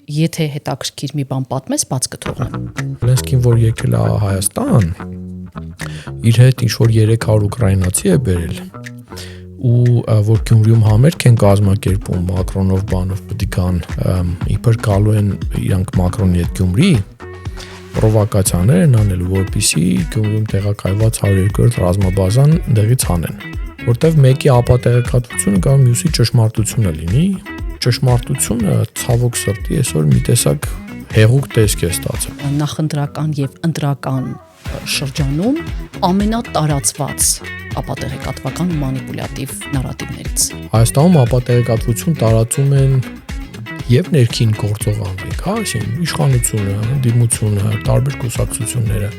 Եթե հետաքրքիր մի բան պատմես, բաց կթողնեմ։ Զելենսկին, որ եկել է Հայաստան, իր հետ ինչ-որ 300 ուկրաինացի է բերել, ու որ Գյումրիում համերգ են կազմակերպում Մակրոնով բանով պետք կան, իբր գալու են իրանք Մակրոնի հետ Գյումրի, պրովոկացիաներ են անելու, որպեսզի Գյումրիում տեղակայված 102-րդ ռազմաբազան դեղից հանեն, որտեվ մեկի ապատեղեկատվությունը կամ մյուսի ճշմարտությունը լինի, ճշմարտությունը ցավոք սրտի այսօր մի տեսակ հեղուկ տեսք է ստացել։ Նախընտրական եւ ընտրական շրջանում ամենատարածված ապատեղեկատվական ու մանիպուլյատիվ նարատիվներից։ Հայաստանում ապատեղեկատվություն տարածում են եւ ներքին գործող անձինք, այսինքն իշխանությունը, դիմությունը, տարբեր կուսակցությունները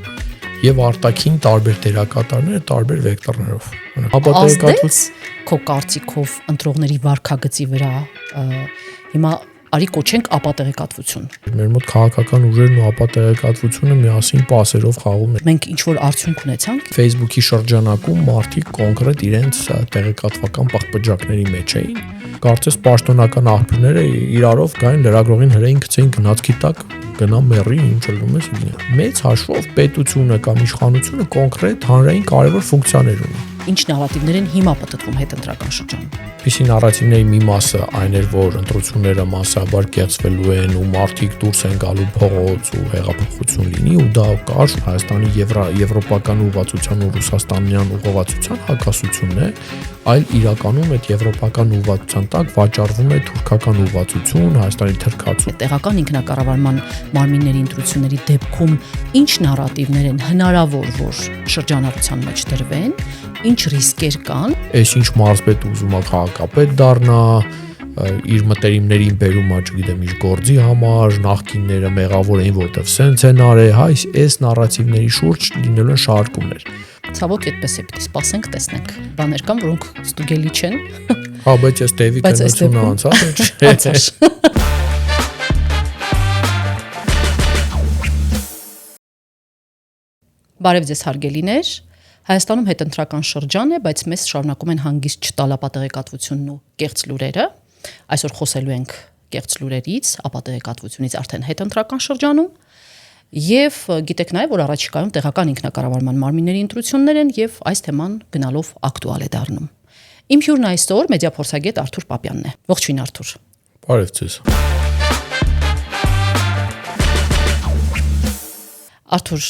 եւ արտաքին տարբեր դերակատարները տարբեր վեկտորներով։ Ապատեղեկատվություն քո կարծիքով ընտրողների վարքագծի վրա հիմա արի կոչենք ապատեղեկատվություն։ Մեր մոտ քաղաքական ուժերն ու ապատեղեկատվությունը միասին պասերով խաղում են։ Մենք ինչ որ արդյունք ունեցանք։ Facebook-ի շրջանակում մարդիկ կոնկրետ իրենց տեղեկատվական պղպջակների մեջ էին։ Կարծես պաշտոնական աղբյուրները իրարով գային լրագրողին հրեին գցեին գնացքի տակ գնա մեռի ինչ ելնում ես ինձ։ Մեծ հաշվով պետությունը կամ իշխանությունը կոնկրետ հանրային կարևոր ֆունկցիաներ ունի։ Ինչ նարատիվներ են հիմա պատտվում հետընտրական շրջանում։ Իսկ նարատիվների մի մասը այն էր, որ ընտրությունները մասսաբար կեղծվելու են ու մարդիկ դուրս են գալու փողոց ու հեղափոխություն լինի ու դա կար Հայաստանի եվրոպական ուղղվածության ու ռուսաստանյան ուղղվածության հակասությունն է, այլ իրականում այդ եվրոպական ուղղվածության տակ վաճառվում է թուրքական ուղղվածություն, Հայաստանի թրքացում։ Տեղական ինքնակառավարման մարմինների ընտրությունների դեպքում ինչ նարատիվներ են հնարավոր որ շրջանառության մեջ դրվեն, ինչ ռիսկեր կան։ Այս ինչ մարզպետ ուզում է քաղաքապետ դառնա, իր մտերիմներին բերում է, չգիտեմ, իր գործի համար, նախկինները մեղավոր էին, որտեվ սենց են արել, այս նարատիվների շուրջ լինելու են շարժումներ։ Ցավոք այդպես է, պիտի սպասենք, տեսնենք։ Բաներ կան, որոնք ստուգելի չեն։ Հա, բայց այս տևի կնությունը անցած։ Բարև ձեզ հարգելիներ։ Հայաստանում հետընտրական շրջան է, բայց մեզ շարունակում են հանգիստ չտալ ապատեղեկատվությունն ու կեղծ լուրերը։ Այսօր խոսելու ենք կեղծ լուրերից, ապատեղեկատվությունից արդեն հետընտրական շրջանում։ Եվ գիտեք նաև, որ առաջիկայում տեղական ինքնակառավարման մարմինների ընտրություններ են եւ այս թեման գնալով ակտուալ է դառնում։ Իմ հյուրն այսօր մեդիափորձագետ Արթուր Պապյանն է։ Ողջույն Արթուր։ Բարև ձեզ։ Արթուր,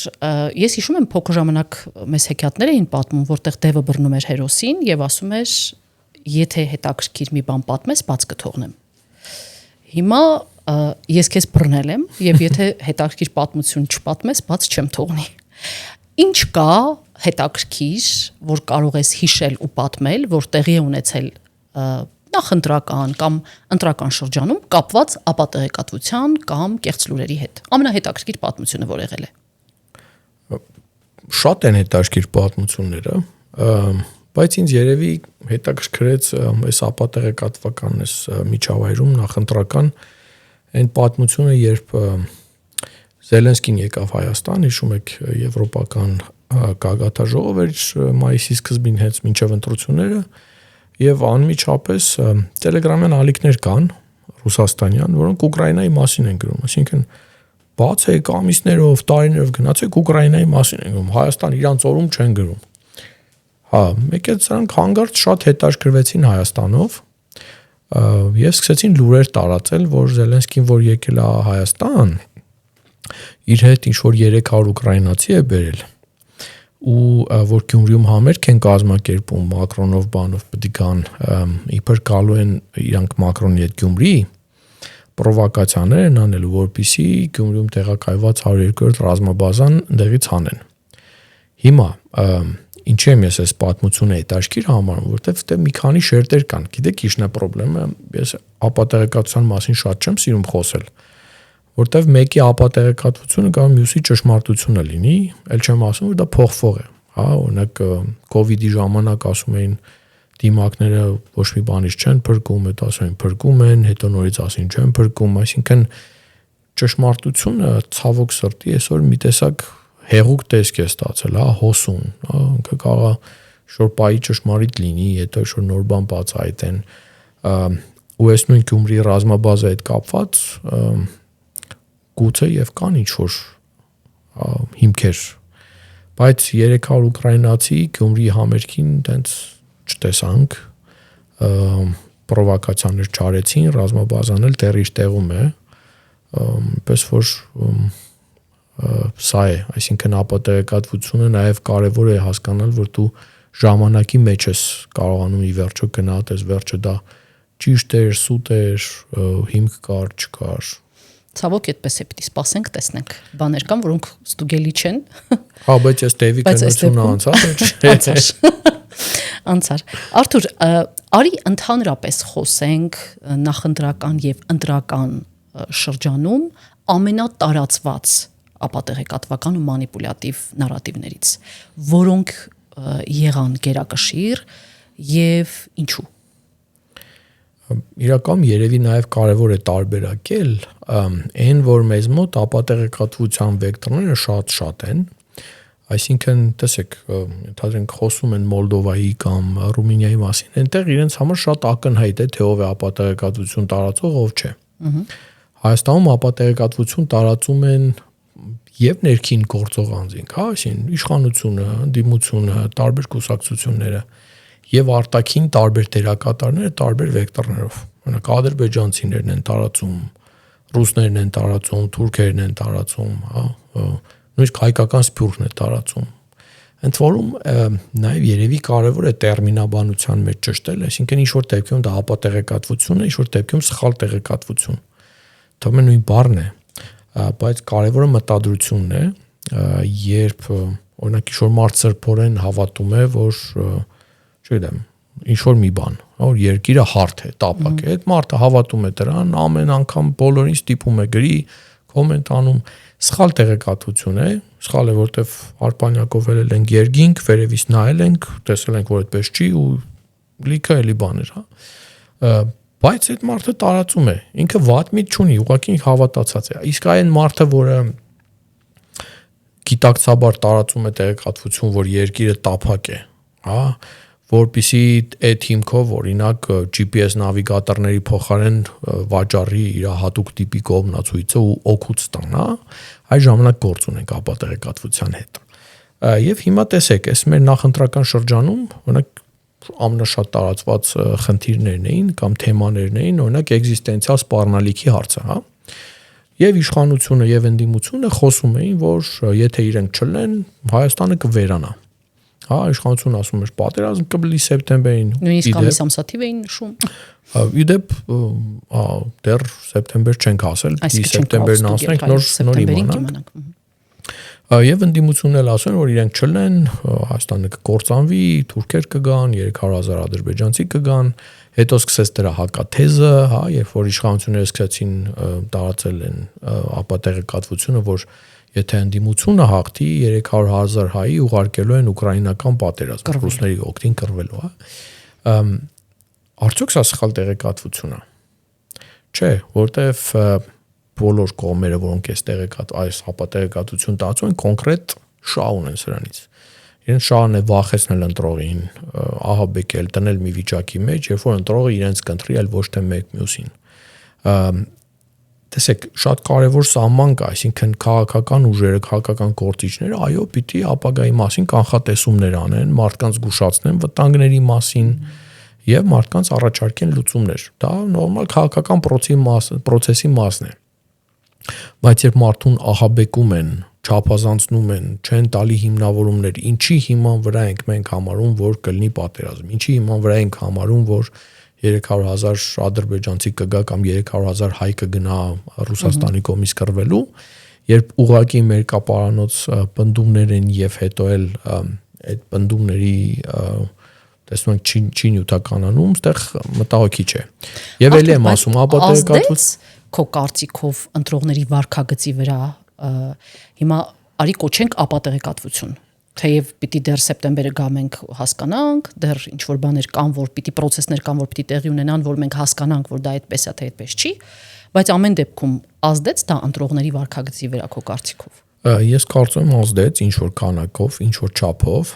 ես հիշում եմ փոքր ժամանակ մեզ հեքիաթներ էին պատմում, որտեղ դևը բռնում էր հերոսին եւ ասում էր, եթե հետաքրքիր մի բան պատմես, բաց կթողնեմ։ Հիմա ես քեզ բռնել եմ եւ եթե հետաքրքիր պատմություն չպատմես, բաց չեմ թողնի։ Ինչ կա հետաքրքիր, որ կարող ես հիշել ու պատմել, որ տեղի է ունեցել նախընտրական կամ ընտրական շրջանում կապված ապատեղեկատվության կամ կեղծ լուրերի հետ։ Ամենահետաքրքիր պատմությունը որ եղել է։ Շատ են հետաքրքիր պատմությունները, բայց ինձ երևի հետաքրքրեց այս ապատեղեկատվական այս միջավայրում նախընտրական այն պատմությունը, երբ Զելենսկին եկավ Հայաստան, հիշում եք եվրոպական գագաթաժողով էր մայիսի սկզբին հենց մինչև ընտրությունները եւ անմիջապես տելեգրամյան ալիքներ կան ռուսաստանյան, որոնք Ուկրաինայի մասին են գրում, այսինքն բացեք ամիսներով, տարիներով գնացեք Ուկրաինայի մասին են գրում, Հայաստան իրանց օրում չեն գրում։ Հա, մեկ էլ սրանք հանգարց շատ հետաքրքրվեցին Հայաստանով եւ սկսեցին լուրեր տարածել, որ Զելենսկին, որ եկել է Հայաստան, իր հետ ինչ-որ 300 ուկրաինացի է բերել, ու որ Գյումրիում համերգ են կազմակերպում Մակրոնով բանով պետք կան, իբր գալու են իրանք Մակրոնի հետ Գյումրի, պրովոկացիաներ են անելու, որպեսզի Գյումրիում տեղակայված 102-րդ ռազմաբազան դեղից հանեն։ Հիմա ինչի՞ եմ ես այս պատմությունը հետաքրքիր համարում, որտեվ դե մի քանի շերտեր կան։ Գիտեք, ի՞նչն է խնդրեմը, ես ապատեղեկատվության մասին շատ չեմ սիրում խոսել, որտեվ մեկի ապատեղեկատվությունը կամ մյուսի ճշմարտությունը լինի, ել չեմ ասում, որ դա փոխվող է, հա, օրինակ COVID-ի ժամանակ ասում էին դիմակները ոչ մի բանից չեն փրկում, հետո ասում են փրկում են, հետո նորից ասին չեն փրկում, այսինքն ճշմարտությունը ցավոք սրտի այսօր մի տեսակ հեղուկ տեսք է ստացել, հա, հոսուն, հա, ինքը կարող է շոր պայի ճշմարիտ լինի, հետո շոր նոր բան բացահայտեն, ու այս նույն Գյումրի ռազմաբազայի հետ կապված գուցե եւ կան ինչ որ հիմքեր, բայց 300 ուկրաինացի Գյումրի համերգին տենց չտեսանք, պրովոկացիաներ չարեցին, ռազմաբազան էլ դեռ իր տեղում է, պես որ սա է, այսինքն ապատեղեկատվությունը նաև կարևոր է հասկանալ, որ դու ժամանակի մեջ ես կարողանում ի վերջո գնահատես վերջը դա ճիշտ էր, սուտ էր, հիմք կար, չկար։ Ցավոք այդպես է, պիտի սպասենք, տեսնենք։ Բաներ կան, որոնք ստուգելի չեն։ Հա, բայց այս Դեվի կնությունը անցած Անցար։ Արթուր, արի ընդհանրապես խոսենք նախընտրական եւ ընտրական շրջանում ամենատարածված ապատեղեկատվական ու մանիպուլյատիվ նարատիվներից, որոնք եղան գերակշիռ եւ ինչու։ Իրականում երևի նաև կարևոր է տարբերակել այն, որ մեզ մոտ ապատեղեկատվության վեկտորները շատ են, այսինքն տեսեք, ընդհանրենք խոսում են Մոլդովայի կամ Ռումինիայի մասին, այնտեղ իրենց համար շատ ակնհայտ է, թե ով է ապատեղեկատվություն տարածող, ով չէ։ Հայաստանում ապատեղեկատվություն տարածում են եւ ներքին գործող անձինք, հա, այսինքն իշխանությունը, դիմությունը, տարբեր կուսակցությունները եւ արտաքին տարբեր դերակատարները տարբեր վեկտորներով։ Օրինակ ադրբեջանցիներն են տարածում, ռուսներն են տարածում, թուրքերն են տարածում, հա, նույնիսկ հայկական սփյուռքն է տարածում։ Ընդ որում նաեւ երևի կարեւոր է տերմինաբանության մեջ ճշտել, այսինքն ինչ որ դեպքում դա ապատեղեկատվություն է, ինչ որ դեպքում սխալ տեղեկատվություն։ Դա նույն բառն է, բայց կարևորը մտադրությունն է, երբ օրինակ ինչ որ մարդ սրբորեն հավատում է, որ չգիտեմ, ինչ որ մի բան, որ երկիրը հարթ է, տապակ է, այդ մարդը հավատում է դրան, ամեն անգամ բոլորին ստիպում է գրի, կոմենտ անում, սխալ տեղեկատվություն է, սխալ է, որտեվ Արպանյակով էլ ենք երգինք, վերևից նայել ենք, տեսել ենք, որ այդպես չի ու լիքը էլի բաներ, հա։ Բայց այդ մարդը տարածում է, ինքը վատ միտք չունի, ուղղակի հավատացած է։ Իսկ այն մարդը, որը գիտակցաբար տարածում է տեղեկատվություն, որ երկիրը տափակ է, հա, որպեսի այդ հիմքով օրինակ GPS նավիգատորների փոխարեն վաճառի իր հատուկ տիպի կողմնացույցը ու օգուտ ստանա, այդ ժամանակ գործ ունենք ապատեղեկատվության հետ։ Եվ հիմա տեսեք, այս մեր նախընտրական շրջանում, օրինակ ամենաշատ տարածված խնդիրներն էին կամ թեմաներն էին, օրինակ էգզիստենցիալ սպառնալիքի հարցը, հա։ Եվ իշխանությունը եւ ընդդիմությունը խոսում էին, որ եթե իրենք չլեն, Հայաստանը կվերանա։ Հա, իշխանությունը ասում էր պատերազմ կլինի սեպտեմբերին։ Նույնիսկ ամիս ամսաթիվ էին նշում։ Իդեպ դեռ սեպտեմբեր չենք ասել, պիտի սեպտեմբերն ասենք, նոր իմանանք։ Եվ ընդդիմությունն էլ ասում են, որ իրենք չլեն, Հայաստանը կկործանվի, թուրքեր կգան, 300,000 ադրբեջանցի կգան, հետո սկսեց դրա հակաթեզը, հա, երբ որ իշխանությունները սկսեցին տարածել են ապատեղեկատվությունը, որ եթե ընդդիմությունը հաղթի 300,000 հայի ուղարկելու են ուկրաինական պատերազմ, ռուսների օգտին կռվելու, հա։ Արդյոք սա սխալ տեղեկատվություն է։ Չէ, որտեվ բոլոր կողմերը, որոնք այս ապատեղեկատվություն տարածում են, կոնկրետ շահ ունեն սրանից։ Իրենց շահն է վախեցնել ընտրողին, ահաբեկել, տնել մի վիճակի մեջ, երբ որ ընտրողը իրենց կընտրի, այլ ոչ թե մեկ մյուսին։ Տեսեք, շատ կարևոր սահման կա, այսինքն քաղաքական ուժերը, քաղաքական գործիչները, այո, պիտի ապագայի մասին կանխատեսումներ անեն, մարդկանց զգուշացնեն վտանգների մասին եւ մարդկանց առաջարկեն լուծումներ։ Դա նորմալ քաղաքական process-ի մասն է։ Բայց երբ մարդուն ահաբեկում են, չափազանցնում են, չեն տալի հիմնավորումներ, ինչի հիման վրա ենք մենք համարում, որ կլինի պատերազմ, ինչի հիման վրա ենք համարում, որ 300,000 ադրբեջանցի կգա կամ 300,000 հայ կգնա Ռուսաստանի կողմից կռվելու, երբ ուղղակի մեր կապարանոց պնդումներ են եւ հետո էլ այդ պնդումների տեսնում ենք չի նյութականանում, այդտեղ մտահոգիչ է։ Եվ ելի եմ ասում, ապատեղեկատվություն քո կարծիքով ընտրողների վարքագծի վրա հիմա արի կոչենք ապատեղեկատվություն, թեև պիտի դեռ սեպտեմբերը գա մենք հասկանանք, դեռ ինչ որ բաներ կան, որ պիտի process-ներ կան, որ պիտի տեղի ունենան, որ մենք հասկանանք, որ դա այդպես է, թե այդպես չի, բայց ամեն դեպքում ազդեց դա ընտրողների վարքագծի վրա քո կարծիքով։ Ես կարծում եմ ազդեց ինչ որ քանակով, ինչ որ չափով,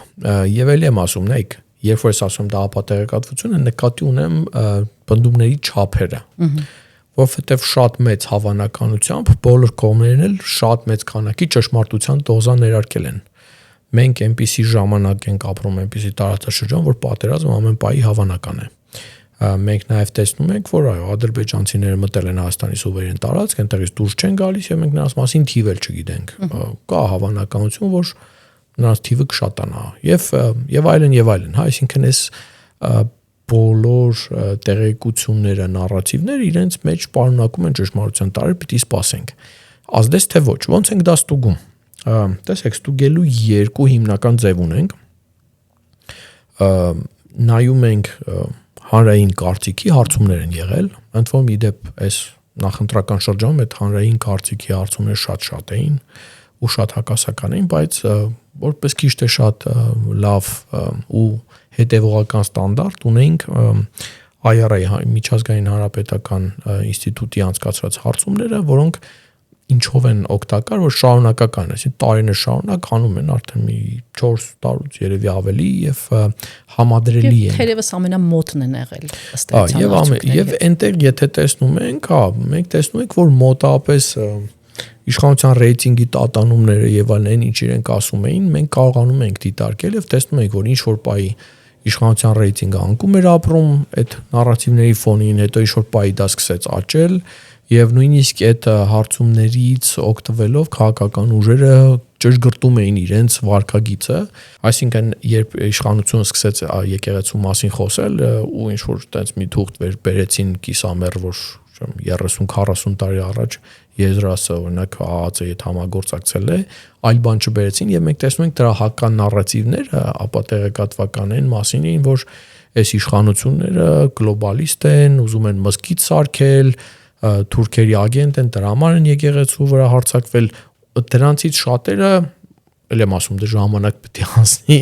եւ ելի եմ ասում, նայեք, երբ որ ես ասում դա ապատեղեկատվություն է, նկատի ունեմ պնդումների չափերը։ որովհետև շատ մեծ հավանականությամբ բոլոր կողմերն էլ շատ մեծ քանակի ճշմարտության դոզա ներարկել են։ Մենք այնպիսի ժամանակ ենք ապրում, այնպիսի տարածաշրջան, որ պատերազմը ամեն պահի հավանական է։ Մենք նաև տեսնում ենք, որ այո, ադրբեջանցիները մտել են Հայաստանի սուվերեն տարածք, այնտեղից դուրս չեն գալիս եւ մենք նրանց մասին թիվ էլ չգիտենք։ Կա հավանականություն, որ նրանց թիվը կշատանա եւ այլն եւ այլն, հա, այսինքն այս բոլոր տեղեկությունները, նարատիվները իրենց մեջ պարունակում են ճշմարտության տարր, պիտի սպասենք։ Ազդես թե ոչ, ոնց ենք դա ստուգում։ Տեսեք, ստուգելու երկու հիմնական ձև ունենք։ Նայում ենք հանրային կարծիքի հարցումներ են եղել, ընդ որում իդեպ այս նախընտրական շրջանում այդ հանրային կարծիքի հարցումները շատ էին ու շատ հակասական էին, բայց որպես քիչ թե շատ լավ ու հետևողական ստանդարտ ունենք IRA միջազգային հանրապետական ինստիտուտի անցկացրած հարցումները, որոնք ինչով են օգտակար, որ շարունակական է, այսինքն տարիներ շարունակ անում են արդեն մի 4 տարուց երևի ավելի եւ համադրելի են։ Թերևս ամենամոտն են եղել ըստ էության։ Եվ այնտեղ եթե տեսնում ենք, հա, մենք տեսնում ենք, որ մոտավորապես իշխանության ռեյտինգի տատանումները եւ այլն ինչ իրենք ասում էին, մենք կարողանում ենք դիտարկել եւ տեսնում ենք, որ ինչ որ պայի իշխանության ռեյտինգը անկում էր ապրում, այդ նարատիվների ֆոնին հետո ինչ որ պայի դա սկսեց աճել եւ նույնիսկ այդ հարցումներից օգտվելով քաղաքական ուժերը ճշգրտում էին իրենց վարքագիծը, այսինքն երբ իշխանությունը սկսեց եկեղեցու մասին խոսել ու ինչ որ այդպես մի թուղթ բերեցին կիսամեռ, որ 30-40 տարի առաջ եզրասը օրինակ ԱԱԾ-ի հետ համագործակցել է, այլ բան չբերեցին եւ մենք տեսնում ենք դրա հական նարատիվները ապա տեղեկատվական են մասին էին, որ այս իշխանությունները գլոբալիստ են, ուզում են մզկիթ սարքել, թուրքերի ագենտ են, դրա համար են եկեղեցու վրա հարձակվել, դրանցից շատերը էլ եմ ասում, դե ժամանակ պետք է անցնի,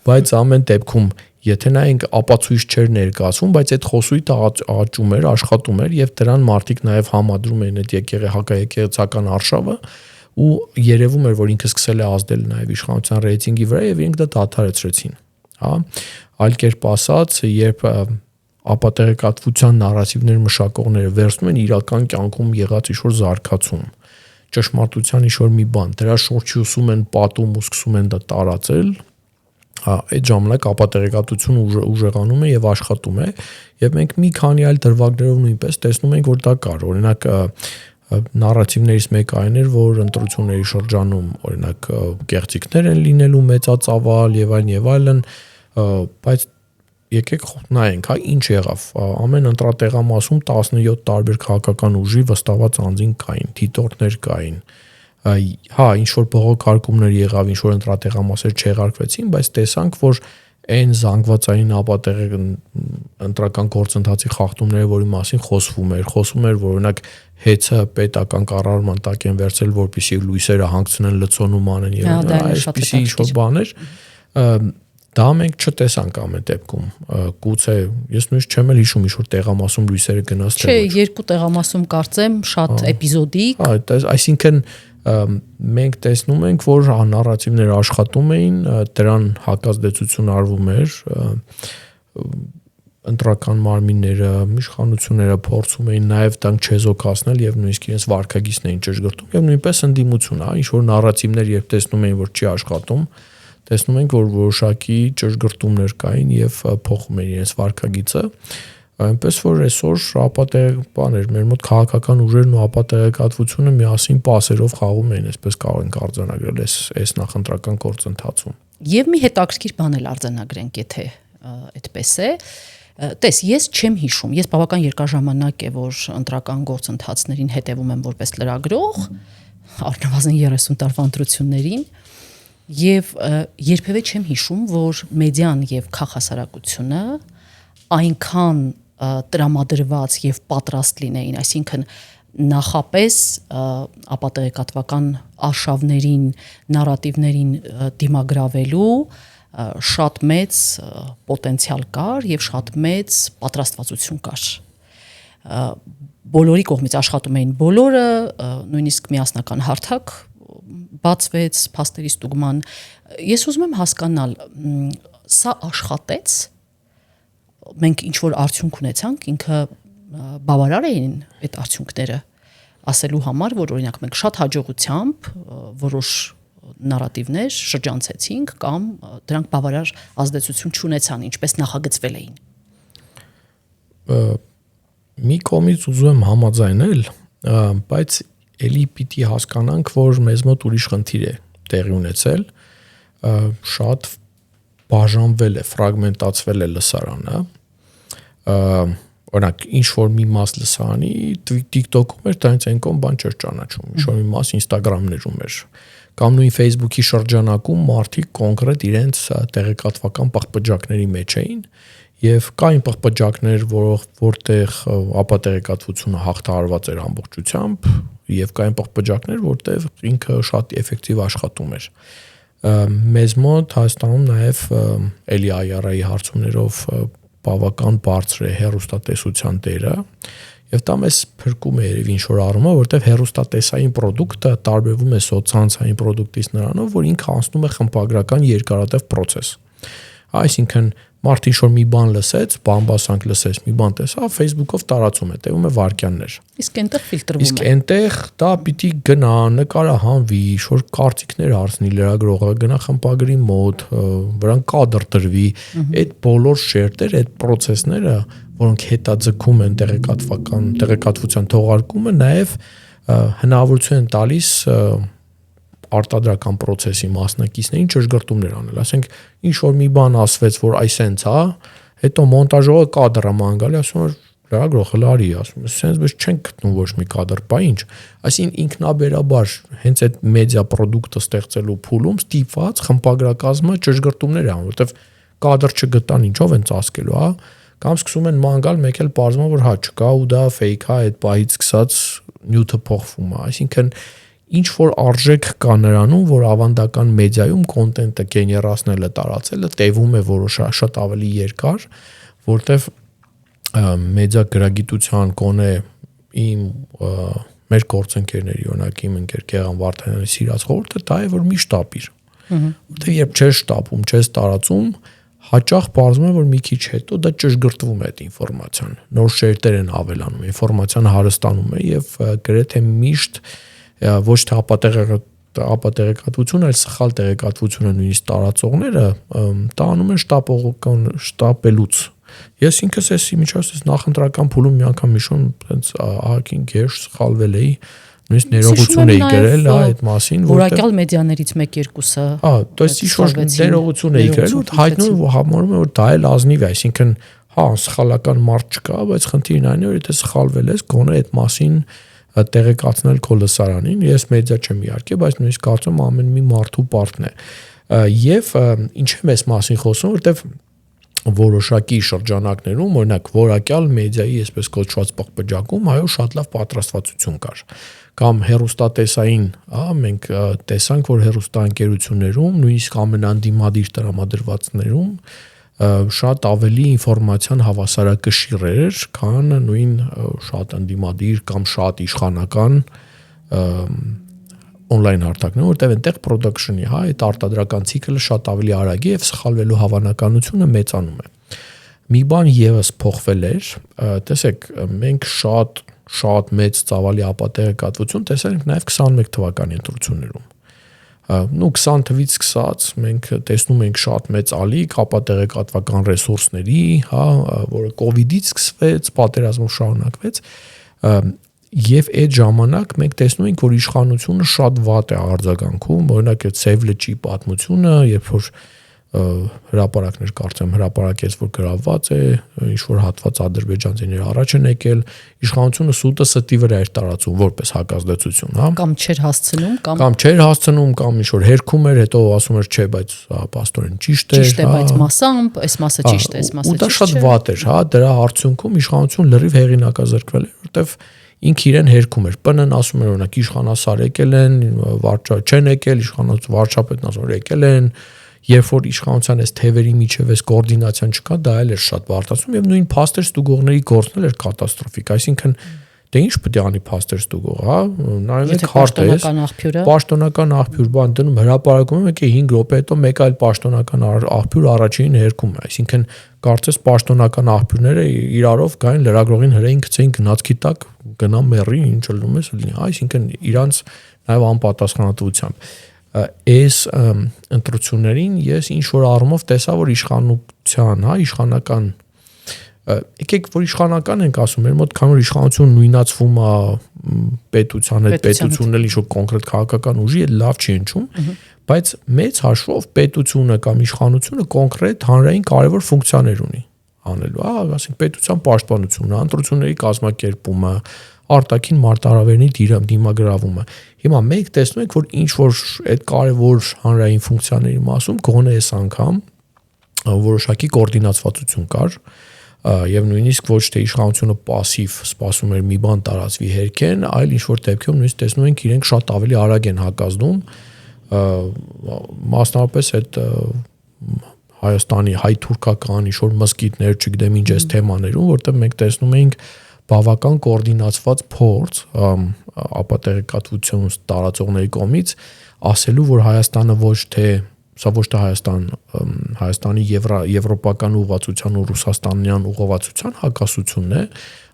բայց ամեն դեպքում եթե նայենք ապացույց չէր ներկայացվում, բայց այդ խոսույթը աճում էր, աշխատում էր եւ դրան մարդիկ նաեւ համադրում էին այդ հակաեկեղեցական արշավը ու երևում էր, որ ինքը սկսել է ազդել նաեւ իշխանության ռեյտինգի վրա եւ իրենք դա դադարեցրեցին, հա։ Այլ կերպ ասած, երբ ապատեղեկատվության նարատիվներ մշակողները վերցնում են իրական կյանքում եղած ինչ-որ զարգացում, ճշմարտության ինչ-որ մի բան, դրա շուրջ ուսում են պատում ու սկսում են դա տարածել, այդ ժամանակ ապատեղեկատվությունը ուժեղանում է եւ աշխատում է եւ մենք մի քանի այլ դրվագներով նույնպես տեսնում ենք, որ դա կար, օրինակ նարատիվներից մեկը այն էր, որ ընտրությունների շրջանում օրինակ կեղծիքներ են լինելու մեծածավալ եւ այլն, բայց եկեք նայենք, հա, ինչ եղավ։ Ամեն ընտրատեղամասում 17 տարբեր քաղաքական ուժի վստահված անձինք կային, դիտորդներ կային։ Հա, ինչ որ բողոքարկումներ եղավ, ինչ որ ընտրատեղամասեր չեղարկվեցին, բայց տեսանք, որ այն զանգվածային ապատեղ ընտրական գործընթացի խախտումները, որի մասին խոսվում էր, որ օրինակ հեծը պետական կառավարման տակ են վերցել, որպեսզի լույսերը հանգցնեն լցոնում անեն եւ այսպիսի ինչ որ բաներ, դա մենք չտեսանք ամեն դեպքում։ Գուցե ես նույնիսկ չեմ էլ հիշում ինչ որ տեղամասում լույսերը գնաց թե չէ, երկու տեղամասում կարծեմ շատ էպիզոդիկ։ Այսինքն մենք տեսնում ենք, որ նարատիվները աշխատում էին, դրան հակազդեցություն արվում էր, ընտրական մարմինները, իշխանությունները փորձում էին նաև դրանք չեզոքացնել եւ նույնիսկ իրենց վարքագիծն էին ճշգրտում եւ նույնպես ընդդիմություն, հա, ինչ որ նարատիվներ երբ տեսնում էին, որ չի աշխատում, տեսնում ենք, որ որոշակի ճշգրտումներ կային եւ փոխում էին իրենց վարքագիծը, այնպես որ այսօր ապատեղեկատվներ մեր մոտ քաղաքական ուժերն ու ապատեղեկատվությունը միասին պասերով խաղում էին, այսպես կարող ենք արձանագրել այս նախընտրական գործընթացում։ Եվ մի հետաքրքիր բան էլ արձանագրենք, եթե այդպես է։ Տես, ես չեմ հիշում, ես բավական երկար ժամանակ է, որ ընտրական գործընթացներին հետևում եմ որպես լրագրող, առնվազն 30 տարվա ընտրություններին, եւ երբևէ չեմ հիշում, որ մեդիան եւ քաղաքասարակությունը այնքան տրամադրված եւ պատրաստ լինեին, այսինքն նախապես ապատեղեկատվական արշավներին, նարատիվներին դիմագրավելու շատ մեծ պոտենցիալ կար եւ շատ մեծ պատրաստվածություն կար։ Բոլորի կողմից աշխատում էին բոլորը, նույնիսկ միասնական հարթակ բացվեց փաստերի ստուգման։ Ես ուզում եմ հասկանալ, սա աշխատեց, մենք ինչ որ արդյունք ունեցանք, ինքը բավարար էին այդ արդյունքները ասելու համար, որ օրինակ մենք շատ հաջողությամբ որոշ նարատիվներ շրջանցեցինք կամ դրանք բավարար ազդեցություն չունեցան, ինչպես նախագծվել էին։ Մի կողմից ուզում եմ համաձայնել, բայց էլի պիտի հասկանանք, որ մեզ մոտ ուրիշ խնդիր է տեղի ունեցել, շատ բաժանվել է, ֆրագմենտացվել է լսարանը, օրինակ ինչ որ մի մաս լսարանի TikTok-ում էր, դա այն կողմ բան չէր ճանաչում, ինչ որ մի մաս Instagram-ներում էր, կամ նույն Facebook-ի շրջանակում մարդիկ կոնկրետ իրենց տեղեկատվական պղպջակների մեջ էին, եւ կային պղպջակներ, որտեղ ապատեղեկատվությունը հաղթահարված էր ամբողջությամբ, եւ կային պղպջակներ, որտեղ ինքը շատ էֆեկտիվ աշխատում էր։ Մեզ մոտ Հայաստանում նաև էլի IRA-ի հարցումներով բավական բարձր է հեռուստատեսության դերը եւ դա մեզ փրկում է երևի ինչ որ առումով, որտեղ հեռուստատեսային product-ը տարբերվում է սոցցանցային product-ից նրանով, որ ինքը անցնում է խմբագրական երկարատև process։ Այսինքն մարդ ինչ որ մի բան լսեց, բամբասանք լսեց, մի բան տեսավ, Facebook-ով տարածում է, տևում է վայրկյաններ։ Իսկ այնտեղ ֆիլտրվում է։ Իսկ այնտեղ դա պիտի գնա, նկարահանվի, ինչ-որ կարծիքներ հարցնի լրագրողը, գնա խմբագրի մոտ, վրան կադր տրվի, այդ բոլոր շերտերը, այդ process-ները, որոնք հետաձգում են տեղեկատվության թողարկումը, նաև հնարավորություն են տալիս արտադրական process-ի մասնակիցներին ճշգրտումներ անել, ասենք ինչ որ մի բան ասվեց, որ այսենց, հետո մոնտաժողը կադրը ման գալի, ասում որ լրագրող հլարի, ասում է, սենց բայց չենք գտնում ոչ մի կադր, բա ինչ, այսինքն ինքնաբերաբար հենց այդ մեդիա product-ը ստեղծելու փուլում ստիպված խմբագրակազմը ճշգրտումներ է անում, որովհետև կադր չգտան, ինչով են ծածկելու, կամ սկսում են ման գալ, մեկ էլ պարզվում որ հա չկա ու դա fake է, այդ պահից սկսած նյութը փոխվում է, այսինքն ինչ որ արժեք կա նրանում, որ ավանդական մեդիայում կոնտենտը գեներացնելը, տարածելը տևում է որոշ շատ ավելի երկար, որտեվ մեդիա գրագիտության կոնե իմ մեր գործընկերների օրինակ իմ ընկեր Գեղամ Վարդանյանի սիրած խորհուրդը դա է որ միշտ տապիր, որտեվ երբ չես տապում, չես տարածում, հաճախ պարզվում է որ մի քիչ հետո դա ճշգրտվում է այդ ինֆորմացիան, նոր շերտեր են ավելանում, ինֆորմացիան հարստանում է եւ գրեթե միշտ ոչ թե ապատեղեկատվություն, այլ սխալ տեղեկատվությունը նույնիսկ տարածողները տանում են շտապելուց։ Ես ինքս էս միջոցից նախընտրական փուլում մի անգամ հիշում, այնց ահագին գերշ սխալվել էի, նույնիսկ ներողություն էի գրել այդ մասին, որակյալ մեդիաներից 1-2-ը։ То есть ինչ-որ ներողություն էի գրել, որ հայտնում համարում է որ դա էլ ազնիվ է, այսինքն հա սխալական մարդ չկա, բայց խնդիրն այն է որ եթե սխալվել ես, գոնե այդ մասին տեղեկացնել քո լսարանին, ես մեդիա չեմ իհարկե, բայց նույնիսկ կարծում եմ ամեն մի մարդու պարտն է։ Եվ ինչ եմ այս մասին խոսում, որտեվ որոշակի շրջանակներում, օրինակ որակյալ մեդիայի, այսպես կոչված պղպջակում, այո, շատ լավ պատրաստվածություն կար։ Կամ հեռուստատեսային, մենք տեսանք, որ հեռուստաընկերություններում, նույնիսկ ամենանդիմադիր տրամադրվածներում շատ ավելի ինֆորմացիան հավասարակշիռ էր, քան նույն շատ ընդդիմադիր կամ շատ իշխանական on-line հարթակներում, որտեղ այնտեղ production-ի, այդ արտադրական ցիկլը շատ ավելի արագ է եւ սխալվելու հավանականությունը մեծանում է։ Մի բան եւս փոխվել էր, տեսեք, մենք շատ մեծ ծավալի ապատեղեկատվություն տեսել ենք նաեւ 21 թվականի ընտրություններում։ 20 թվից սկսած մենք տեսնում ենք շատ մեծ ալիք ապատեղեկատվական ռեսուրսների, որը կոവിഡ്ից սկսվեց, պատերազմով շարունակվեց, եւ այդ ժամանակ մենք տեսնում ենք, որ իշխանությունը շատ վատ է արձագանքում, օրինակ այդ Save լճի պատմությունը, երբ որ հրապարակներ կարծեմ հրապարակեց, որ գրաված է, ինչ որ հատված ադրբեջանցիներ առաջ են եկել, իշխանությունը սուտը ստի վրա էր տարածում որպես հակազդեցություն, կամ չէր հասցնում, կամ ինչ որ հերքում էր, հետո ասում էր, չէ, բայց պաստորեն ճիշտ է, բայց մասամբ, այս մասը ճիշտ է, այս մասը ճիշտ չէ։ Ու դա շատ վատ էր, դրա արդյունքում իշխանությունը լրիվ հեղինակազրկվել էր, որտեվ ինքը իրեն հերքում էր։ ՊՆ-ն ասում էր, օրինակ իշխանասար եկել են, չեն եկել, վարչապետն ասում էր եկել են, երբ որ իշխանության այս թևերի միջև այս կոորդինացիան չկա, դա էլ էր շատ բարդացնում եւ նույն փաստեր ստուգողների գործն էլ էր կատաստրոֆիկ, այսինքն դե ինչ պետք է անի փաստեր ստուգող, հա, նայեք քարտեզ, պաշտոնական աղբյուր բան դնում հրապարակում եք 5 րոպե հետո մեկ այլ պաշտոնական աղբյուր առաջին հերքում է, այսինքն կարծես պաշտոնական աղբյուրները իրարով գային լրագրողին հրեին գցեին գնացքի տակ, գնա մեռի, ինչ լնում ես լինի, այսինքն իրանց նաև անպատասխանատվությամբ այս ընտրություններին ես ինչ որ առումով տեսա որ իշխանության, հա, իշխանական եկեք որ իշխանական ենք ասում, մեր մոտ քան որ իշխանություն նույնացվում է պետության հետ, պետությունն էլ ինչ-որ կոնկրետ քաղաքական ուժի է, լավ չի հնչում, բայց մեծ հաշվով պետությունը կամ իշխանությունը կոնկրետ հանրային կարևոր ֆունկցիաներ ունի անելու, հա, ասենք պետության պաշտպանությունը, ընտրությունների կազմակերպումը, արտաքին մարտահրավերների դիմագրավումը։ Հիմա մենք տեսնում ենք, որ ինչ որ այդ կարևոր հանրային ֆունկցիաների մասում գոնե այս անգամ որոշակի կոորդինացվածություն կար, եւ նույնիսկ ոչ թե իշխանությունը пассив սպասում էր մի բան տարածվի հերքեն, այլ ինչ որ դեպքում նույնիսկ տեսնում ենք իրենք շատ ավելի արագ են հակազդում, մասնավորապես այդ Հայաստանի հայ-թուրքական ինչ որ մզկիթներ, չգիտեմ ինչ էս թեմաներում, որտեղ մենք տեսնում ենք բավական կոորդինացված փորձ ապատեղեկատվություն տարածողների կողմից ասելու, որ Հայաստանը ոչ թե Հայաստանի եվրոպական ուղղվածության ու ռուսաստանյան ուղղվածության հակասությունն է,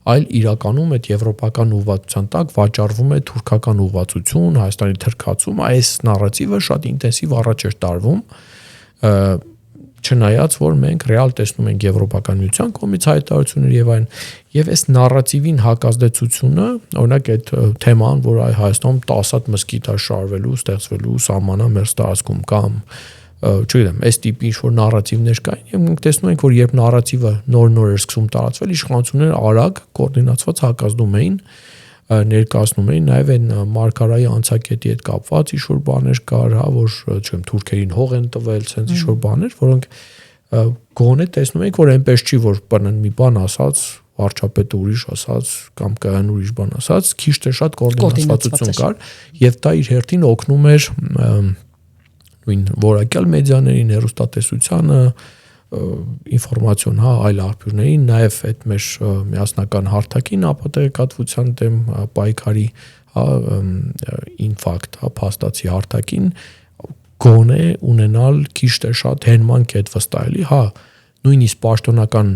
այլ իրականում այդ եվրոպական ուղղվածության տակ վաճառվում է թուրքական ուղղվածություն, Հայաստանի թրքացում, այս նարատիվը շատ ինտենսիվ առաջ էր տարվում, չնայած որ մենք ռեալ տեսնում ենք եվրոպական միության կողմից հայտարարություններ եւ այն եւ այս նարատիվին հակազդեցությունը, օրինակ այդ թեման, որ Հայաստանում 10 հատ մզկիթ է շարվելու, ստեղծվելու սահմանա մեր տարածքում կամ չգիտեմ, այս տիպի ինչ որ նարատիվներ կային եւ մենք տեսնում ենք որ երբ նարատիվը նոր էր սկսում տարածվել, իշխանությունները արագ կոորդինացված հակազդում էին ներկայացնում էին նաև այն մարգարայի անցակետի հետ կապված ինչ-որ բաներ կար, հա, որ չեմ թուրքերին հող են տվել, sense ինչ-որ բաներ, որոնք գոնե տեսնում ենք, որ այնպես չի, որ բնն մի բան ասած, վարչապետը ուրիշ ասած կամ կայան ուրիշ բան ասած, քիչ թե շատ կոորդինացվածություն կար, եւ դա իր հերթին օգնում էր նույն որակյալ մեդիաներին, հեռուստատեսությանը, ինֆորմացիոն, հա, այլ աղբյուրներին, նաև այդ մեր միասնական հարթակին ապատեղեկատվության դեմ պայքարի, հա, ինֆակտ, հա, փաստացի հարթակին գոնե ունենալ քիչ թե շատ հենման կետ վստահելի, հա, նույնիսկ պաշտոնական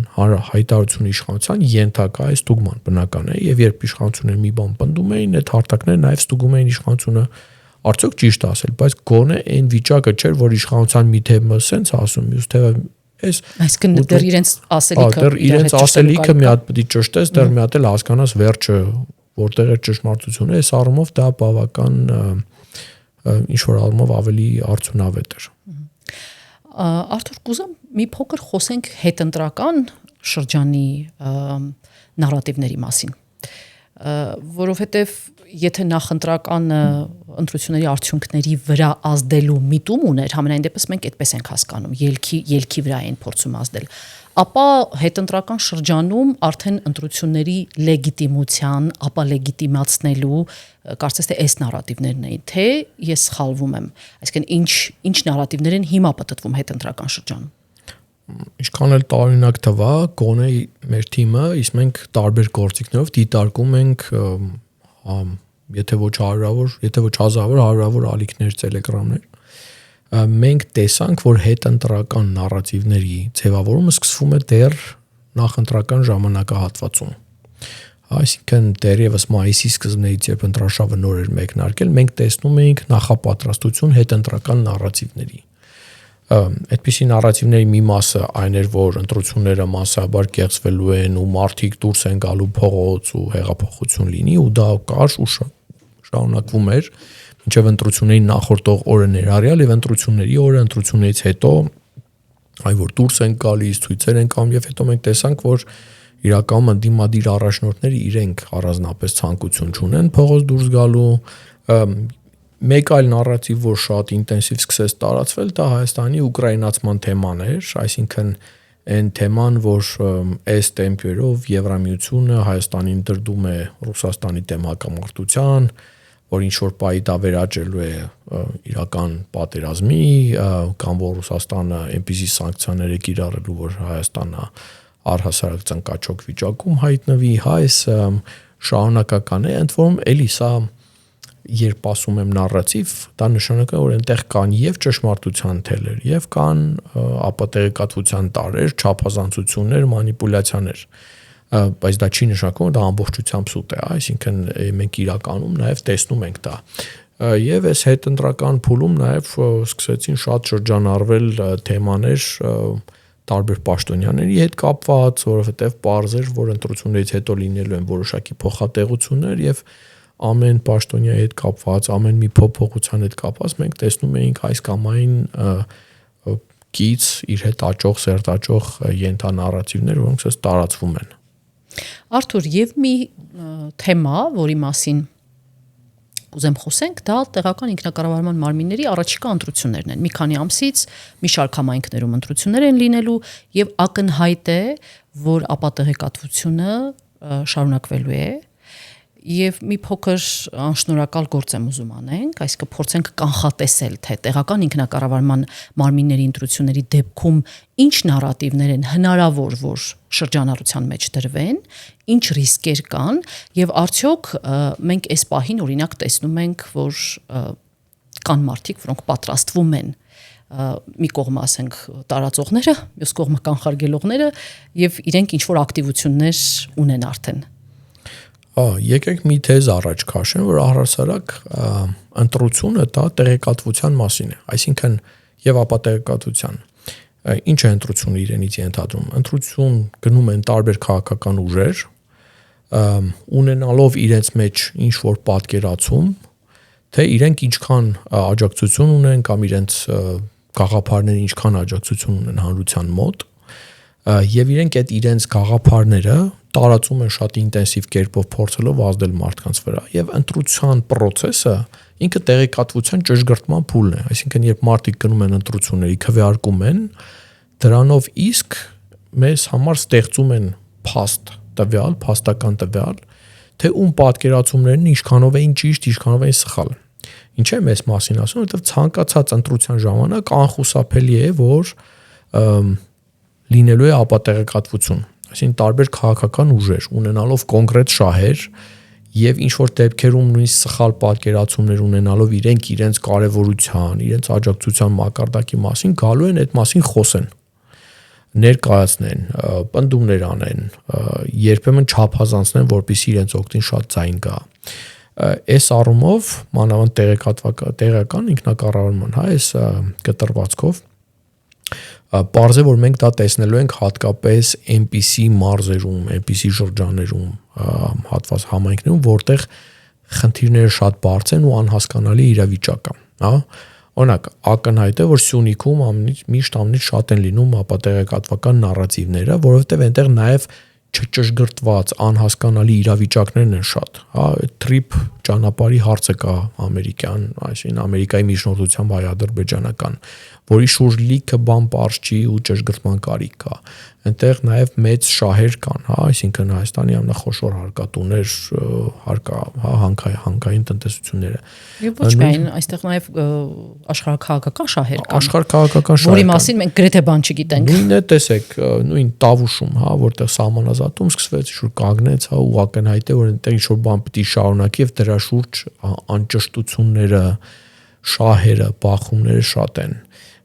հայտարարություն իշխանության ենթակա է ստուգման բնական է, եւ երբ իշխանությունները մի բան պնդում էին, այդ հարթակները նաև ստուգում էին իշխանությունը արդյոք ճիշտ ասել, բայց գոնե այն վիճակը չէր, որ իշխանության մի թեմը sense ասում, մյուս թևը այսինքն դեռ իրենց ասելիքը դեռ իրենց ասելիքը մի հատ պետք է ճշտես, դեռ մի հատ էլ հասկանաս վերջը որտեղ է ճշմարտությունը, այս առումով դա բավական ինչ որ առումով ավելի արդյունավետ էր։ Արթուր, կուզեմ մի փոքր խոսենք հետընտրական շրջանի նարատիվների մասին, որովհետև եթե նախընտրական ընտրությունների արդյունքների վրա ազդելու միտում ուներ, համենայն դեպս մենք այդպես ենք հասկանում, ելքի վրա են փորձում ազդել, ապա հետընտրական շրջանում արդեն ընտրությունների լեգիտիմության, ապա լեգիտիմացնելու կարծես թե այս նարատիվներն էին, թե ես սխալվում եմ, այսինքն ինչ նարատիվներ են հիմա պատտվում հետընտրական շրջանում։ Ինչքան էլ տարօրինակ թվա, գոնե մեր թիմը, իսկ մենք տարբեր գործիքներով դիտարկում ենք եթե ոչ 100-ավոր, եթե ոչ 1000-ավոր, 100-ավոր ալիքներ, տելեգրամներ, մենք տեսանք, որ հետընտրական նարատիվների ձևավորումը սկսվում է դեռ նախընտրական ժամանակահատվածում։ Այսինքն դեռևս մայիսի սկզբներից, երբ ընտրաշավը նոր էր մեկնարկել, մենք տեսնում էինք նախապատրաստություն հետընտրական նարատիվների։ Այդպիսի նարատիվների մի մասը այն էր, որ ընտրությունները մասսաբար կեղծվելու են ու մարդիկ դուրս են գալու փողոց ու հեղափոխություն լինի ու դա կար ու շարունակվում էր մինչև ընտրությունների նախորդող օրը ներառյալ եւ ընտրությունների օրը ընտրություններից հետո այ որ դուրս են գալիս, ցույցեր են կանում եւ հետո մենք տեսանք, որ իրականում ընդդիմադիր առաջնորդները իրենք առանձնապես ցանկություն չունեն փողոց դուրս գալու Մեկ այլ նարատիվ, որ շատ ինտենսիվ սկսեց տարածվել, դա Հայաստանի ուկրաինացման թեման էր, այսինքն այն թեման, որ այս տեմպերով Եվրամիությունը Հայաստանին դրդում է Ռուսաստանի դեմ հակամարտության, որ ինչ որ պահի դա վերաճելու է իրական պատերազմի, կամ որ Ռուսաստանը այնպիսի սանկցիաներ է կիրառելու, որ Հայաստանը առհասարակ ծնկաչոք վիճակում հայտնվի, այս շարունակական է, ընդ որում էլի սա երբ ասում եմ նարրատիվ, դա նշանակում է, որ այնտեղ կան եւ ճշմարտության թելեր, եւ կան ապատեղեկատվության տարրեր, չափազանցություններ, մանիպուլյացիաներ, բայց դա չի նշանակում, որ դա ամբողջությամբ սուտ է, այսինքն մենք իրականում նաեւ տեսնում ենք դա։ Եվ այս հետընտրական փուլում նաեւ սկսեցին շատ շրջանառվել թեմաներ տարբեր պաշտոնյաների հետ կապված, որովհետեւ պարզ էր, որ ընտրություններից հետո լինելու են որոշակի փոխատեղություններ եւ ամեն պաշտոնյայի հետ կապված, ամեն մի փոփոխության հետ կապված մենք տեսնում էինք այս կամ այն կից իր հետ աճող, սերտաճող ենթանարատիվներ, որոնք ցած տարածվում են։ Արթուր, եւ մի թեմա, որի մասին կուզեմ խոսենք, դա տեղական ինքնակառավարման մարմինների առաջիկա ընտրություններն են։ Մի քանի ամսից մի շարք համայնքներում ընտրություններ են լինելու եւ ակնհայտ է, որ ապատեղեկատվությունը շարունակվելու է եւ մի փոքր անշնորհակալ գործ եմ ուզում անենք, այսինքն փորձենք կանխատեսել, թե տեղական ինքնակառավարման մարմինների ընտրությունների դեպքում ինչ նարատիվներ են հնարավոր, որ շրջանառության մեջ դրվեն, ինչ ռիսկեր կան եւ արդյոք մենք այս պահին օրինակ տեսնում ենք, որ կան մարդիկ, որոնք պատրաստվում են մի կողմը ասենք տարածողները, մյուս կողմը կանխարգելողները եւ իրենք ինչ որ ակտիվություններ ունեն արդեն։ Եկեք մի թեզ առաջ քաշեմ, որ առհասարակ ընտրությունը դա տեղեկատվության մասին է, այսինքն եւ ապատեղեկատվության։ Ինչ է ընտրությունը իրենից ենթադրում։ Ընտրություն գնում են տարբեր քաղաքական ուժեր, ունենալով իրենց մեջ ինչ որ պատկերացում, թե իրենք ինչքան աջակցություն ունեն կամ իրենց գաղափարները ինչքան աջակցություն ունեն հանրության մոտ, եւ իրենք այդ իրենց գաղափարները տարածում են շատ ինտենսիվ կերպով փորձելով ազդել մարդկանց վրա եւ ընտրության process-ը ինքը տեղեկատվության ճշգրտման փուլն է, այսինքն երբ մարդիկ գնում են ընտրությունների, քվեարկում են, դրանով իսկ մեզ համար ստեղծում են փաստ տվյալ, փաստական տվյալ, թե ում պատկերացումներն ինչքանով էին ճիշտ, ինչքանով էին սխալ։ Ինչ է մեզ մասին ասում, որովհետեւ ցանկացած ընտրության ժամանակ անխուսափելի է, որ լինելու է ապատեղեկատվություն, այսինքն տարբեր քաղաքական ուժեր ունենալով կոնկրետ շահեր եւ ինչ որ դեպքերում նույնիսկ սխալ պատկերացումներ ունենալով իրենց կարեւորության, իրենց աջակցության մակարդակի մասին գալու են այդ մասին խոսեն, ներկայացնեն, պնդումներ անեն, երբեմն չափազանցնեն, որպեսզի իրենց օգտին շատ ձայն գա։ Այս առումով մանավանդ տեղական ինքնակառավարման, այս կտրվածքով պարզ է, որ մենք դա տեսնելու ենք հատկապես այնպիսի մարզերում, այնպիսի շրջաններում, հատված համայնքներում, որտեղ խնդիրները շատ բարձր են ու անհասկանալի իրավիճակ կա, հա։ Օրինակ, ակնհայտ է, որ Սյունիքում միշտ շատ են լինում ապատեղեկատվական նարատիվները, որովհետև այնտեղ նաև չճշգրտված, անհասկանալի իրավիճակներն են շատ, հա, թրիփ ճանապարհի հարցը կա ամերիկյան, այսինքն Ամերիկայի միջնորդությամբ հայ-ադրբեջանական, որի շուրջ լիքը բան պարզ չի ու ճշգրտման կարիք կա։ Այնտեղ նաև մեծ շահեր կան, հա, այսինքն Հայաստանի ամենախոշոր հարկատուներ, հանքային տնտեսությունները։ Եվ ոչ միայն, այստեղ նաև աշխարհաքաղաքական շահեր կան։ Աշխարհաքաղաքական շահեր, որի մասին մենք գրեթե բան չգիտենք։ Նույնն է, տեսեք, նույն Տավուշում, հա, որտեղ սահմանազատում սկսվեց, շուտ կանգնեց, հա, ու ակնհայտ է, որ այնտեղ ինչ որ բան պիտի շարունակի եւ դրա շուրջ անճշտությունները, շահերը, բախումները շատ են։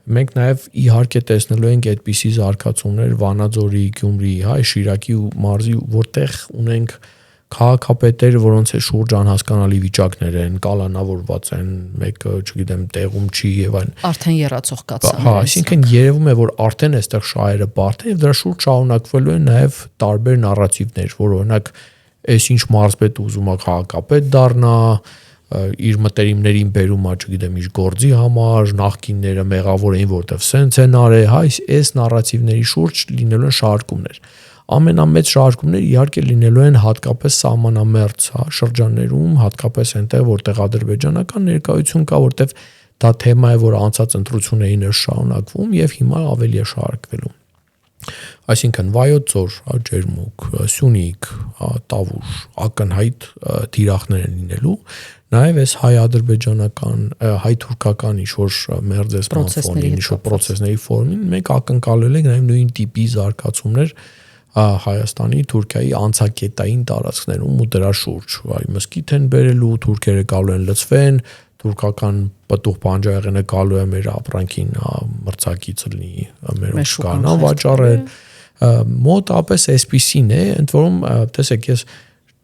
Մենք նաև իհարկե տեսնելու ենք այդպիսի զարգացումներ Վանաձորի, Գյումրի, հա, Շիրակի ու մարզի, որտեղ ունենք քաղաքապետեր, որոնց է շուրջ անհասկանալի վիճակներ են, կալանավորված են, մեկը, չգիտեմ, տեղում չի եւ այլն։ Արդեն երացող կացաներ։ Հա, այսինքն երևում է, որ արդեն այստեղ շահերը բարդ են եւ դրա շուրջ շարունակվելու են նաև տարբեր նարատիվներ, որ օրինակ այս ինչ մարզպետ ուզում է քաղաքապետ դառնա, իր մտերիմներին բերում է, չգիտեմ, իր գործի համար, նախկինները մեղավոր էին, որտեվ սենց են արել, հա, այս նարատիվների շուրջ լինելու են շարժումներ։ Ամենամեծ շարժումները իհարկե լինելու են հատկապես սահմանամերձ, հա, շրջաններում, հատկապես այնտեղ, որտեղ ադրբեջանական ներկայություն կա, որտեվ դա թեմա է, որ անցած ընտրություններին էր շարունակվում եւ հիմա ավելի է շարունակվելու։ Այսինքն Վայոց ձոր, Ջերմուկ, Սյունիք, Տավուշ, ակնհայտ թիրախներ են լինելու, նաև այս հայ-ադրբեջանական, հայ-թուրքական ինչ-որ մերձեսման ֆոնին, ինչ-որ պրոցեսների ֆորմին մենք ակնկալել ենք նաև նույն տիպի զարգացումներ Հայաստանի, Թուրքիայի անցակետային տարածքներում ու դրա շուրջ, այ մսկիթ են բերելու, թուրքերը գալու են լցվեն, թուրքական պտուղ բանջարեղենը գալու է մեր ապրանքին մրցակից լինի, մեր շուկան վաճառել, մոտապես այսպիսին է, ընդ որում տեսեք, ես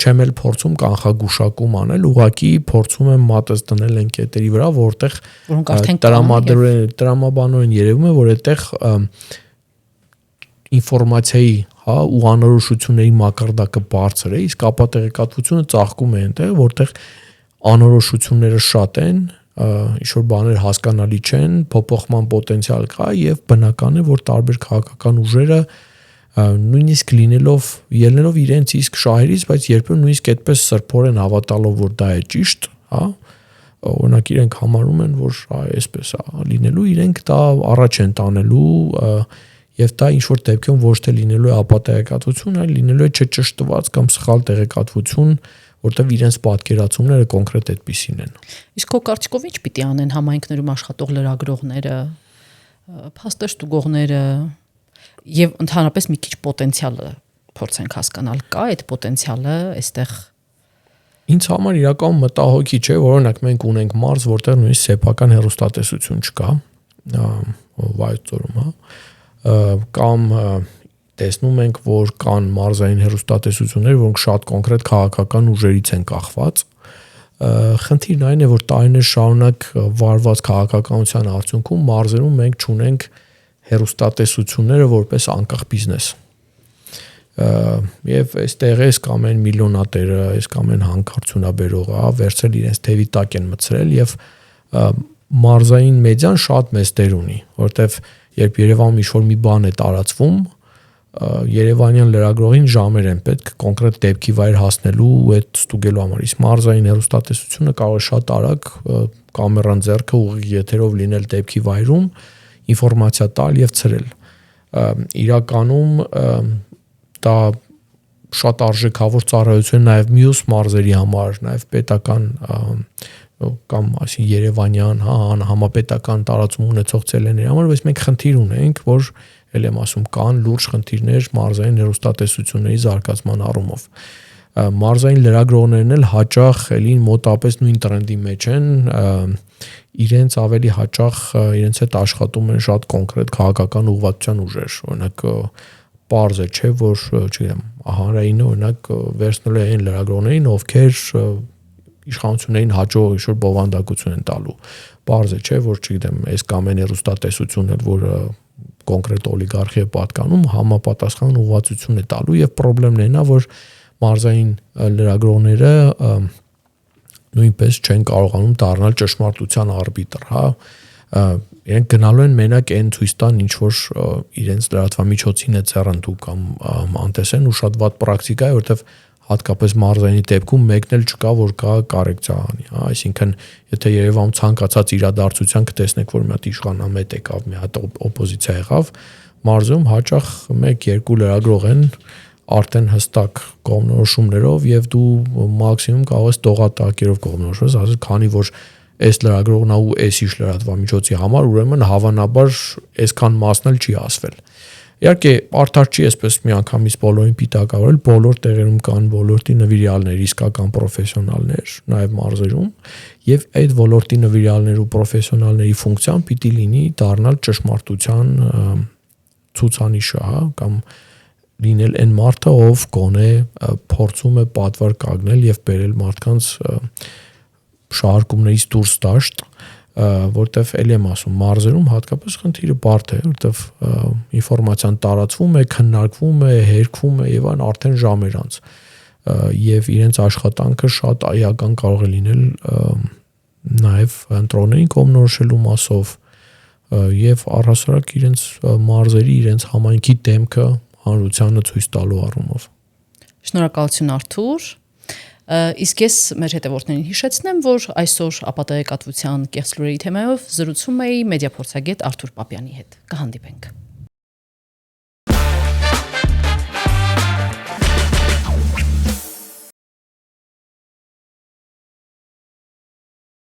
չեմ էլ փորձում կանխագուշակում անել, ուղղակի փորձում եմ մատս դնել այն կետերի վրա, որտեղ տրամաբանորեն երևում է, որ այդտեղ ինֆորմացիայի, ու անորոշությունների մակարդակը բարձր է, իսկ ապատեղեկատվությունը ծաղկում է այնտեղ, որտեղ անորոշությունները շատ են, ինչ-որ բաներ հասկանալի չեն, փոփոխման պոտենցիալ կա եւ բնական է, որ տարբեր քաղաքական ուժերը նույնիսկ ելնելով իրենց իսկ շահերից, բայց երբեմն նույնիսկ այդպես սրբորեն հավատալով, որ դա է ճիշտ, օրինակ իրենք համարում են, որ այսպես է լինելու, իրենք դա առաջ են տանելու եւ դա ինչ որ դեպքում ոչ թե լինելու է ապատեղեկատվություն, այլ լինելու է չճշտված կամ սխալ տեղեկատվություն, որտեղ իրենց պատկերացումները կոնկրետ այդպիսին են։ Իսկ քո կարծիքով ի՞նչ պիտի անեն համայնքներում աշխատող լրագրողները, փաստաշտուգողները եւ ընդհանրապես մի քիչ պոտենցիալը փորձենք հասկանալ, կա այդ պոտենցիալը այստեղ։ Ինձ համար իրականում մտահոգի չէ, որ օրինակ մենք ունենք մարզ, որտեղ նույնիսկ սեփական հեռուստատեսություն չկա, վայրցորում, կամ տեսնում ենք, որ կան մարզային հեռուստատեսություններ, որոնք շատ կոնկրետ քաղաքական ուժերից են կախված։ Խնդիրն այն է, որ տարիներ շարունակ վարված քաղաքականության արդյունքում մարզերում մենք չունենք հեռուստատեսությունները որպես անկախ բիզնես։ Եվ այստեղ էս կամ են միլիոնատերը, էս կամ են հանքարդյունաբերողը, վերցրել իրենց թևի տակ են մտցրել եւ մարզային մեդիան շատ մեծ դեր ունի, որտեվ երբ Երևանում ինչ-որ մի բան է տարածվում, երևանյան լրագրողին ժամեր են պետք կոնկրետ դեպքի վայր հասնելու ու այդ ստուգելու համար։ Իսկ մարզային հեռուստատեսությունը կարող է շատ արագ կամերան ձեռքը ուղիղ եթերով լինել դեպքի վայրում, ինֆորմացիա տալ եւ ցրել։ Իրականում դա շատ արժեքավոր ծառայություն է նաեւ մյուս մարզերի համար, նաեւ պետական կամ այսին Երևանյան, համապետական տարածում ունեցող ցելների համար, բայց մենք խնդիր ունենք, որ ել եմ ասում, կան լուրջ խնդիրներ մարզային հեռուստատեսությունների զարգացման առումով։ Մարզային լրագրողներն էլ հաճախ էլին մոտապես նույն տրենդի մեջ են, իրենց ավելի հաճախ իրենց հետ աշխատում են շատ կոնկրետ քաղաքական ուղղվածության ուժեր, օրինակ պարզ է, չէ, որ, չգիտեմ, հանրայինը օրինակ վերցնելու է այն լրագրողներին, ովքեր իշխանություններին հաջող ինչ-որ բովանդակություն են տալու։ Պարզ է, չէ, որ չգիտեմ, այս կամ այն հեռուստատեսությունն էլ, որ կոնկրետ օլիգարխի է պատկանում, համապատասխան ուղղվածություն է տալու եւ խնդիրն այն է, որ մարզային լրագրողները նույնպես չեն կարողանում դառնալ ճշմարտության արբիտր, իրենք գնալու են մենակ այն ցույց տան, ինչ որ իրենց լրատվամիջոցին է ձեռնտու կամ անտեսեն ու շատ վատ պրակտիկա է, որովհետեւ հատկապես մարզայինի դեպքում մեկն էլ չկա, որ կա կառեկցիա անի, այսինքն եթե Երևանում ցանկացած իրադարձության կտեսնեք, որ մի հատ իշխանամետ եկավ, մի հատ օպոզիցիա եղավ, մարզում հաճախ 1-2 լրագրող են արդեն հստակ կողմնորոշումներով եւ դու մաքսիմում կարող ես տողատակերով կողմնորոշես, ասես քանի որ այս լրագրողն ու այս իշ լրատվամիջոցի համար ուրեմն հավանաբար այսքան մասն էլ չի ասվել։ Իհարկե արդար չի այսպես միանգամից բոլորին պիտակավորել, բոլոր տեղերում կան ոլորտի նվիրյալներ, իսկական պրոֆեսիոնալներ, նաև մարզերում, եւ այդ ոլորտի նվիրյալներ ու պրոֆեսիոնալների ֆունկցիան պիտի լինի դառնալ ճշմարտության ցուցանիշը, կամ լինել այն մարդը, ով գոնե փորձում է պատվար կանգնել եւ բերել մարդկանց շահարկումներից դուրս դաշտ, որտեվ ելի եմ ասում, մարզերում հատկապես խնդիրը բարդ է, որտեվ ինֆորմացիան տարածվում է, քննարկվում է, հերկվում է եւ այն արդեն ժամեր անց եւ իրենց աշխատանքը շատ այական կարող է լինել նաեւ ընտրողներին կողմնորոշելու մասով եւ առհասարակ իրենց մարզերի, իրենց համայնքի դեմքը հանրությանը ցույց տալու առումով։ Շնորհակալություն Արթուր։ Իսկ ես մեր հետևորդներին հիշեցնեմ, որ այսօր ապատեղեկատվության կեղծ լուրերի թեմայով զրուցում էի մեդիափորձագետ Արթուր Պապյանի հետ։ Կհանդիպենք։